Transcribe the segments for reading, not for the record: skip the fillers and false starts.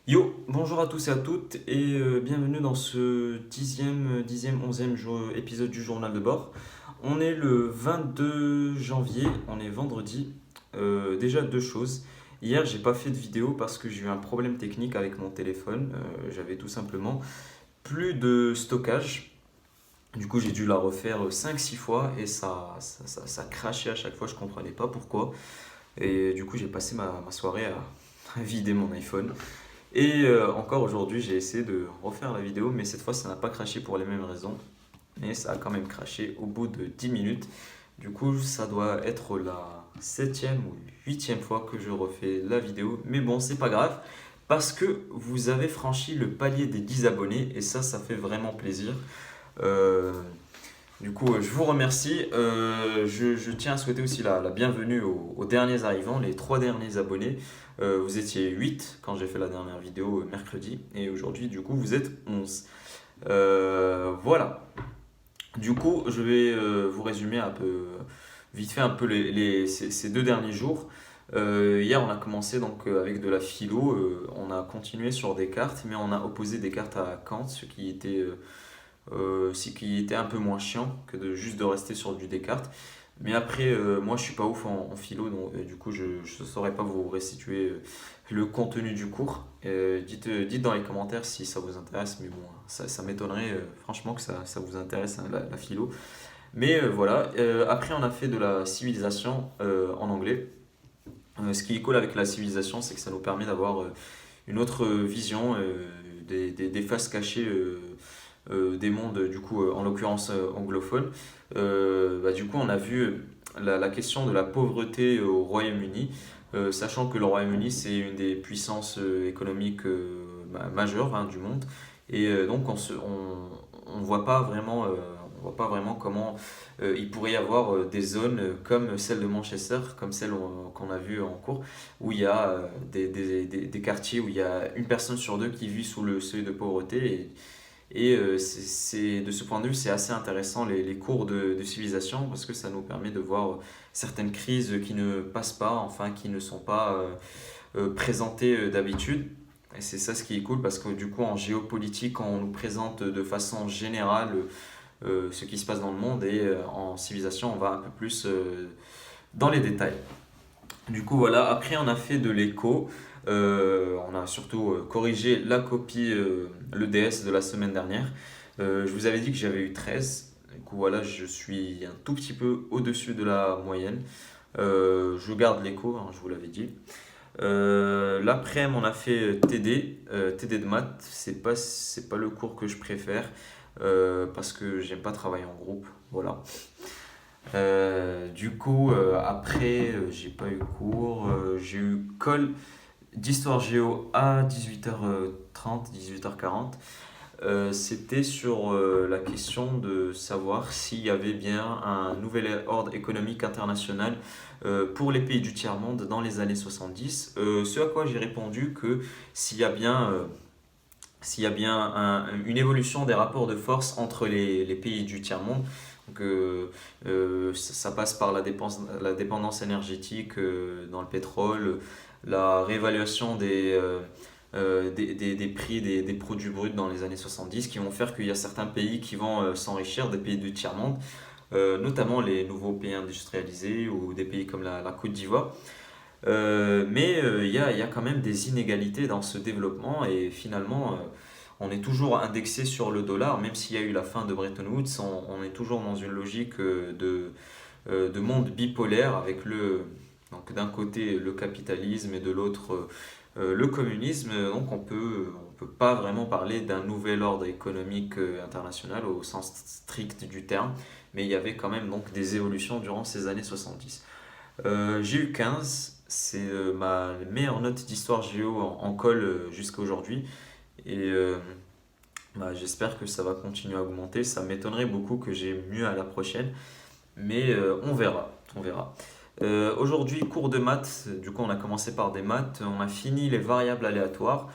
Yo, bonjour à tous et à toutes et bienvenue dans ce dixième, onzième épisode du journal de bord. On est le 22 janvier, on est vendredi. Déjà deux choses. Hier, j'ai pas fait de vidéo parce que j'ai eu un problème technique avec mon téléphone. J'avais tout simplement plus de stockage. Du coup, j'ai dû la refaire cinq six fois et ça crachait à chaque fois, je comprenais pas pourquoi. Et du coup, j'ai passé ma soirée à vider mon iPhone. Et encore aujourd'hui, j'ai essayé de refaire la vidéo, mais cette fois, ça n'a pas craché pour les mêmes raisons. Mais ça a quand même craché au bout de 10 minutes. Du coup, ça doit être la septième ou huitième fois que je refais la vidéo. Mais bon, c'est pas grave, parce que vous avez franchi le palier des 10 abonnés, et ça fait vraiment plaisir. Euh, du coup, je vous remercie. Je tiens à souhaiter aussi la bienvenue aux derniers arrivants, les trois derniers abonnés. Vous étiez 8 quand j'ai fait la dernière vidéo mercredi. Et aujourd'hui, du coup, vous êtes 11. Voilà. Du coup, je vais vous résumer un peu, vite fait un peu ces deux derniers jours. Hier, on a commencé donc avec de la philo. On a continué sur des cartes, mais on a opposé des cartes à Kant, ce qui était ce qui était un peu moins chiant que de juste de rester sur du Descartes. Mais après, moi je suis pas ouf en philo, donc du coup je ne saurais pas vous restituer le contenu du cours. Dites dans les commentaires si ça vous intéresse, mais bon, ça m'étonnerait franchement que ça vous intéresse hein, la philo. Mais voilà. Après on a fait de la civilisation en anglais. Ce qui est cool avec la civilisation, c'est que ça nous permet d'avoir une autre vision des faces cachées des mondes, du coup, en l'occurrence anglophones. Du coup, on a vu la question de la pauvreté au Royaume-Uni, sachant que le Royaume-Uni, c'est une des puissances économiques majeures hein, du monde. Et donc, on voit pas vraiment. On voit pas vraiment comment il pourrait y avoir des zones comme celle de Manchester, comme celle qu'on a vue en cours, où il y a des quartiers où il y a une personne sur deux qui vit sous le seuil de pauvreté. Et de ce point de vue, c'est assez intéressant les cours de civilisation parce que ça nous permet de voir certaines crises qui ne passent pas, enfin qui ne sont pas présentées d'habitude. Et c'est ça ce qui est cool parce que du coup en géopolitique, on nous présente de façon générale ce qui se passe dans le monde et en civilisation, on va un peu plus dans les détails. Du coup, voilà. Après, on a fait de l'écho. On a surtout corrigé la copie, le DS de la semaine dernière. Je vous avais dit que j'avais eu 13. Du coup, voilà, je suis un tout petit peu au-dessus de la moyenne. Je garde l'écho, hein, je vous l'avais dit. L'après-midi, on a fait TD, TD de maths. C'est pas le cours que je préfère parce que j'aime pas travailler en groupe. Voilà. Du coup, après, j'ai pas eu cours. J'ai eu colle d'histoire géo à 18h30, 18h40. C'était sur la question de savoir s'il y avait bien un nouvel ordre économique international pour les pays du tiers-monde dans les années 70. Ce à quoi j'ai répondu que s'il y a bien, s'il y a bien une évolution des rapports de force entre les pays du tiers-monde. Donc, ça passe par la dépendance énergétique dans le pétrole, la réévaluation des prix des produits bruts dans les années 70 qui vont faire qu'il y a certains pays qui vont s'enrichir, des pays du tiers-monde, notamment les nouveaux pays industrialisés ou des pays comme la Côte d'Ivoire. Mais il y a quand même des inégalités dans ce développement et finalement, on est toujours indexé sur le dollar, même s'il y a eu la fin de Bretton Woods, on est toujours dans une logique de monde bipolaire avec donc d'un côté le capitalisme et de l'autre le communisme. Donc on peut pas vraiment parler d'un nouvel ordre économique international au sens strict du terme, mais il y avait quand même donc des évolutions durant ces années 70. J'ai eu 15, c'est ma meilleure note d'histoire géo en colle jusqu'à aujourd'hui. Et j'espère que ça va continuer à augmenter. Ça m'étonnerait beaucoup que j'ai mieux à la prochaine, mais on verra. On verra. Aujourd'hui, cours de maths. Du coup, on a commencé par des maths. On a fini les variables aléatoires.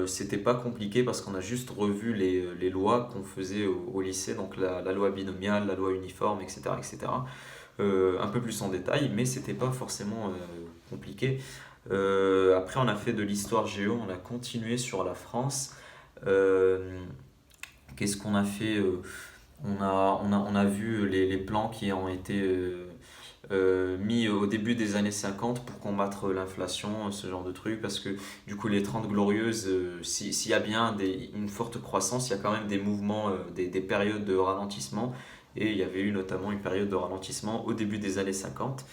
C'était pas compliqué parce qu'on a juste revu les lois qu'on faisait au lycée, donc la loi binomiale, la loi uniforme, etc. etc. Un peu plus en détail, mais c'était pas forcément compliqué. Après, on a fait de l'histoire géo, on a continué sur la France. Euh, Qu'est-ce qu'on a fait? On a vu les plans qui ont été mis au début des années 50 pour combattre l'inflation, ce genre de truc, parce que du coup les 30 glorieuses, s'il y a bien une forte croissance, il y a quand même des mouvements, des périodes de ralentissement, et il y avait eu notamment une période de ralentissement au début des années 50.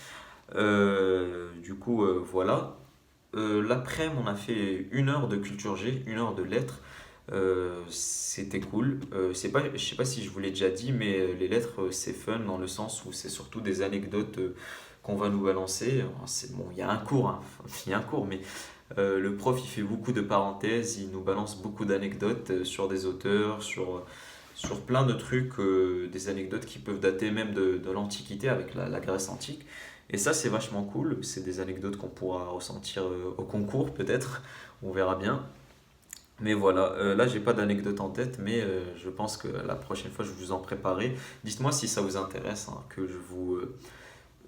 Voilà. L'après-midi, on a fait 1 heure de culture G, 1 heure de lettres. C'était cool. Je sais pas si je vous l'ai déjà dit, mais les lettres, c'est fun dans le sens où c'est surtout des anecdotes qu'on va nous balancer. Bon, il y a un cours, hein. Il y a un cours, mais le prof, il fait beaucoup de parenthèses, il nous balance beaucoup d'anecdotes sur des auteurs, sur plein de trucs, des anecdotes qui peuvent dater même de l'Antiquité avec la Grèce antique. Et ça, c'est vachement cool. C'est des anecdotes qu'on pourra ressentir au concours, peut-être. On verra bien. Mais voilà, là j'ai pas d'anecdote en tête, mais je pense que la prochaine fois je vais vous en préparer. Dites-moi si ça vous intéresse, hein, que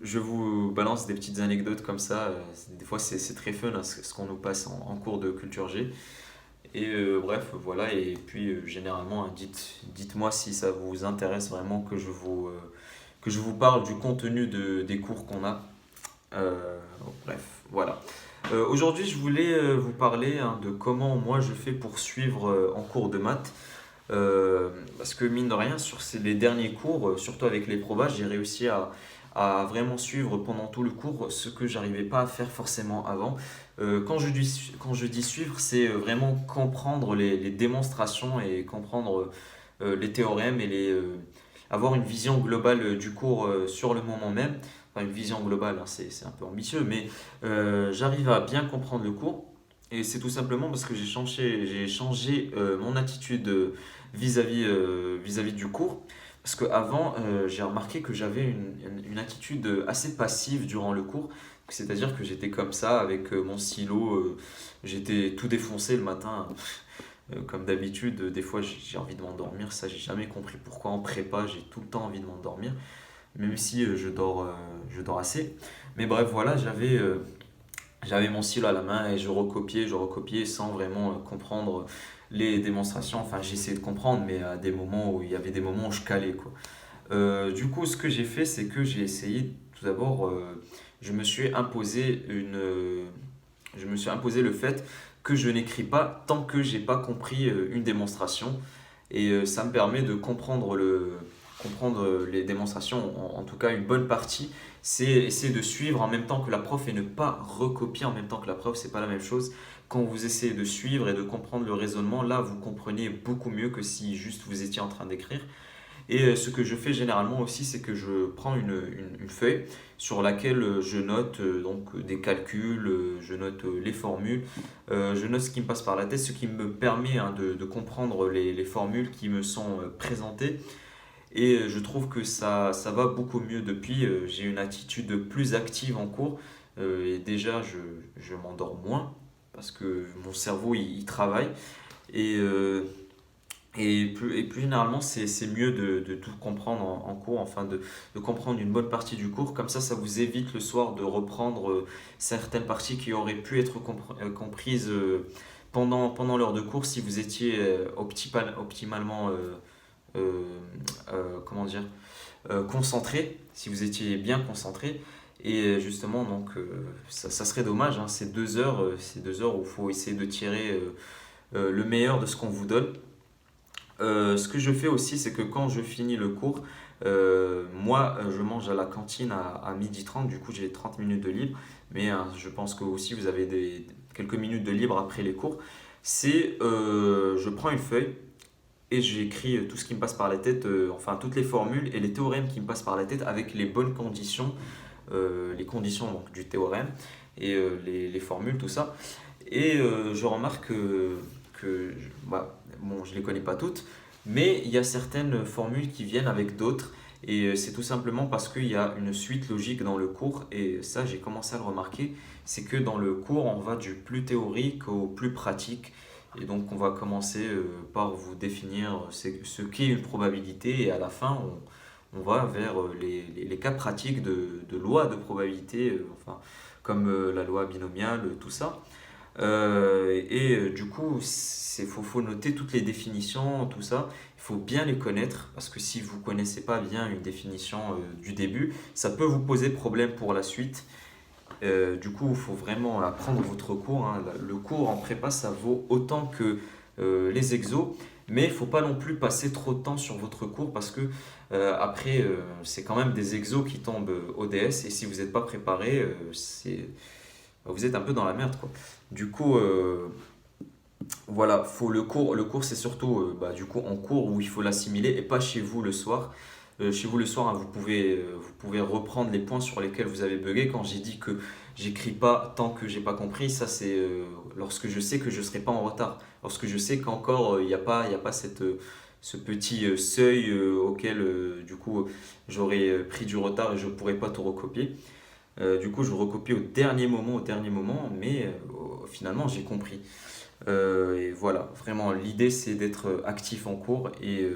je vous balance des petites anecdotes comme ça. Des fois c'est très fun, hein, ce qu'on nous passe en cours de culture G. Et bref, voilà, et puis généralement, hein, dites-moi si ça vous intéresse vraiment que je vous parle du contenu des cours qu'on a. Euh, Bref, voilà. Aujourd'hui, je voulais vous parler, hein, de comment moi je fais pour suivre en cours de maths. Parce que mine de rien, sur les derniers cours, surtout avec les probas, j'ai réussi à vraiment suivre pendant tout le cours ce que j'arrivais pas à faire forcément avant. Quand je dis suivre, c'est vraiment comprendre les démonstrations et comprendre les théorèmes et avoir une vision globale du cours sur le moment même. Enfin, une vision globale, hein, c'est un peu ambitieux, mais j'arrive à bien comprendre le cours. Et c'est tout simplement parce que j'ai changé mon attitude vis-à-vis du cours. Parce qu'avant, j'ai remarqué que j'avais une attitude assez passive durant le cours. C'est-à-dire que j'étais comme ça, avec mon stylo, j'étais tout défoncé le matin. Comme d'habitude, des fois j'ai envie de m'endormir. Ça, j'ai jamais compris pourquoi en prépa, j'ai tout le temps envie de m'endormir. Même si je dors assez. Mais bref, voilà, j'avais mon stylo à la main et je recopiais sans vraiment comprendre les démonstrations. Enfin, j'essayais de comprendre, mais à des moments où il y avait des moments où je calais, quoi. Du coup, ce que j'ai fait, c'est que j'ai essayé, tout d'abord, je me suis imposé je me suis imposé le fait que je n'écris pas tant que j'ai pas compris une démonstration. Et ça me permet de comprendre les démonstrations, en tout cas une bonne partie. C'est essayer de suivre en même temps que la prof et ne pas recopier en même temps que la prof, c'est pas la même chose. Quand vous essayez de suivre et de comprendre le raisonnement, là vous comprenez beaucoup mieux que si juste vous étiez en train d'écrire. Et ce que je fais généralement aussi, c'est que je prends une feuille sur laquelle je note donc des calculs, je note les formules, je note ce qui me passe par la tête, ce qui me permet, hein, de comprendre les formules qui me sont présentées. Et je trouve que ça va beaucoup mieux depuis. J'ai une attitude plus active en cours, et déjà je m'endors moins parce que mon cerveau il travaille. Et, et plus généralement, c'est mieux de tout comprendre en cours, enfin de comprendre une bonne partie du cours. Comme ça vous évite le soir de reprendre certaines parties qui auraient pu être comprises pendant l'heure de cours si vous étiez optimalement, euh, comment dire, concentré, si vous étiez bien concentré. Et justement, donc, ça serait dommage, hein, ces 2 heures où il faut essayer de tirer le meilleur de ce qu'on vous donne. Ce que je fais aussi, c'est que quand je finis le cours, moi, je mange à la cantine à 12h30, du coup j'ai 30 minutes de libre, mais je pense que aussi vous avez quelques minutes de libre après les cours. Je prends une feuille et j'écris tout ce qui me passe par la tête, enfin toutes les formules et les théorèmes qui me passent par la tête avec les bonnes conditions, les conditions donc, du théorème et les formules, tout ça. Et je remarque bah, bon, je ne les connais pas toutes, mais il y a certaines formules qui viennent avec d'autres. Et c'est tout simplement parce qu'il y a une suite logique dans le cours. Et ça, j'ai commencé à le remarquer. C'est que dans le cours, on va du plus théorique au plus pratique. Et donc, on va commencer par vous définir ce qu'est une probabilité. Et à la fin, on va vers les cas pratiques de lois de probabilité. Enfin, comme la loi binomiale, tout ça. Du coup, faut noter toutes les définitions, tout ça. Il faut bien les connaître parce que si vous ne connaissez pas bien une définition du début, ça peut vous poser problème pour la suite. Du coup, il faut vraiment apprendre votre cours, hein. Le cours en prépa, ça vaut autant que les exos, mais il ne faut pas non plus passer trop de temps sur votre cours parce que après, c'est quand même des exos qui tombent ODS et si vous n'êtes pas préparé, vous êtes un peu dans la merde, quoi. Du coup, voilà, le cours c'est surtout du coup en cours où il faut l'assimiler et pas chez vous le soir. Chez vous le soir, hein, vous pouvez reprendre les points sur lesquels vous avez bugué. Quand j'ai dit que j'écris pas tant que j'ai pas compris, ça c'est lorsque je sais que je serai pas en retard. Lorsque je sais qu'encore il y a pas ce petit seuil auquel du coup j'aurais pris du retard et je pourrais pas tout recopier. Du coup, je recopie au dernier moment, mais finalement j'ai compris. Et voilà, vraiment l'idée c'est d'être actif en cours et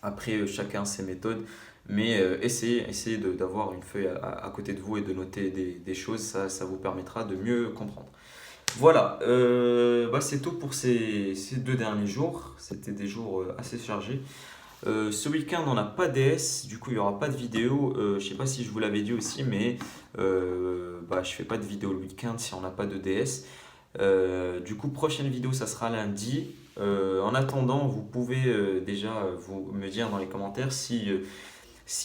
après, chacun ses méthodes, mais essayez d'avoir une feuille à côté de vous et de noter des choses, ça vous permettra de mieux comprendre. Voilà, c'est tout pour ces 2 derniers jours. C'était des jours assez chargés. Ce week-end, on n'a pas DS, du coup, il n'y aura pas de vidéo. Je ne sais pas si je vous l'avais dit aussi, mais je ne fais pas de vidéo le week-end si on n'a pas de DS. Du coup, prochaine vidéo, ça sera lundi. En attendant, vous pouvez déjà vous me dire dans les commentaires s'il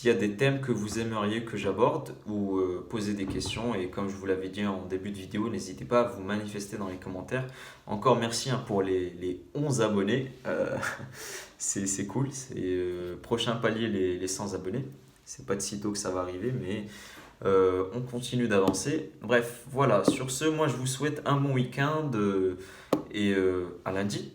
y a des thèmes que vous aimeriez que j'aborde ou poser des questions. Et comme je vous l'avais dit en début de vidéo, n'hésitez pas à vous manifester dans les commentaires. Encore merci hein, pour les 11 abonnés. C'est cool. C'est prochain palier les 100 abonnés. C'est pas de sitôt que ça va arriver, mais on continue d'avancer. Bref, voilà. Sur ce, moi je vous souhaite un bon week-end et à lundi.